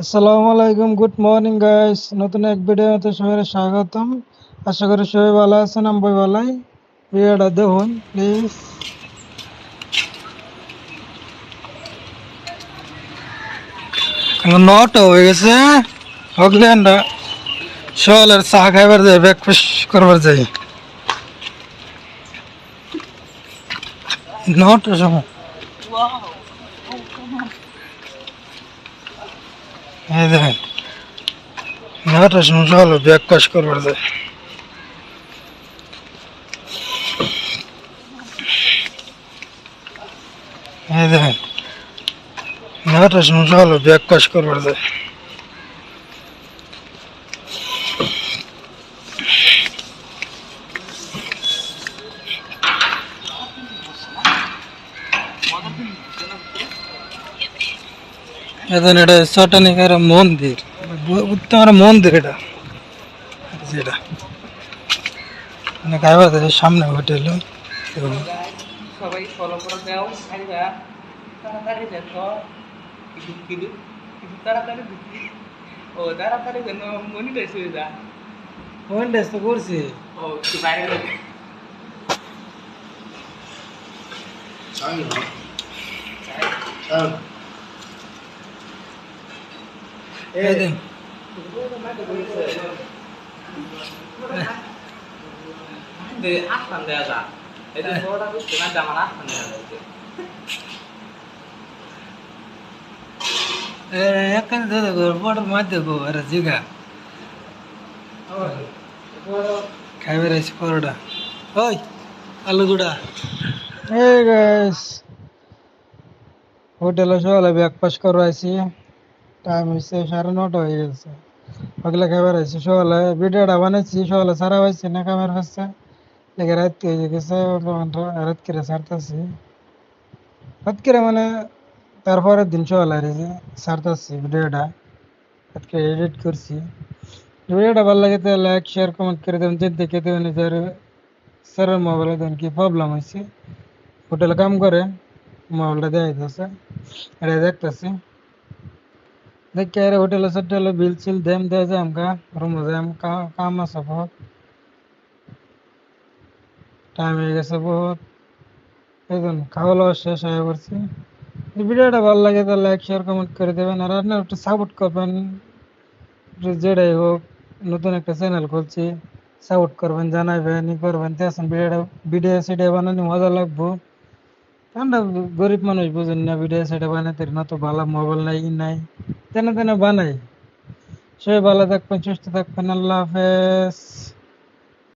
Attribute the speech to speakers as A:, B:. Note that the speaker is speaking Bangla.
A: আসসালামু আলাইকুম, গুড মর্নিং গাইস। নতুন এক ভিডিওতে সবাই স্বাগতম। আশা করি সবাই ভালো আছেন, আমি ভালোই। ভিডিওটা দেখুন প্লিজ। নটা হয়ে গেছে, হকলে আমরা সকালের চা খাইবার যাই, ব্রেকফাস্ট করবার যাই। নটার সময় এই দেখেন, নটার সময় সকালে ব্রেকফাস্ট করবার যাই। এই দেখেন, নটার সময় সকালে ব্রেকফাস্ট করবার যাই। এখন এটা চটানিকার মন্দির, উত্তমের মন্দির এটা, যেটা মানে খাইবার যাই সামনে হোটেল।
B: সবাই ফলো করে দাও আইবা তাড়াতাড়ি দেখো কিছু কিছু কিছু তাড়াতাড়ি ঢুকি ও তাড়াতাড়ি যেন মনিটাইজ হয়ে যা
A: মনিটাইজ তো করছি।
B: ও একটু বাইরে গেলে
A: এই দিন
B: আসতাম দেয়া যা এটা বড়টা বুঝতে না জামার আসতাম দেয়া যাচ্ছে
A: এখানে বড় মাঝে গো আরে জিগা খাইবে রাইছি পরোটা। ওই আলু গুড়া। এই গাইস, হোটেলে সকালে ব্রেকফাস্ট করে আইছি। টাইম হয়েছে 9:30 হয়ে গেছে। ওগুলো খাইবার আইছি সকালে। ভিডিওটা বানাইছি সকালে, সারা হয়েছে না কামের কাছে লেগে রাত হয়ে গেছে। রাত করে সারতেছি, রাত করে মানে তারপরের দিন সকালে আর কি সারতেছি ভিডিওটা। আজকে এডিট করছি। ভিডিওটা ভালো লাগে তো লাইক শেয়ার কমেন্ট করে দেবেন। যে দেখে দেবেন নিজের স্যারের মোবাইলে দেন কি প্রবলেম হয়েছে। হোটেলে কাম করে, মোবাইলটা দেওয়া যাইতেছে, এটা দেখতেছি। দেখে আরে হোটেলে সেটেলে বিল সিল দেম দেওয়া যায় আমকা, রুমে যাই কাম আছে বহুত, টাইম হয়ে গেছে বহুত। এই জন্য খাওয়া দাওয়া শেষ হয়ে পড়ছি। যদি ভিডিওটা ভালো লাগে তো লাইক শেয়ার কমেন্ট করে দেবেন, আর আপনার একটু সাপোর্ট করবেন। যেটাই হোক, নতুন একটা চ্যানেল খুলছি, সাপোর্ট করবেন, জানাবেন, ই করবেন। দেখছেন ভিডিও সেটা বানানো মজা লাগবো। আমরা গরিব মানুষ, বুঝেন না, ভিডিও সেটা বানাতে না তো ভালো মোবাইল নাই, ই নাই, তেনা তেনা বানাই। সবাই ভালো থাকবেন, সুস্থ থাকবেন, আল্লাহ হাফেজ।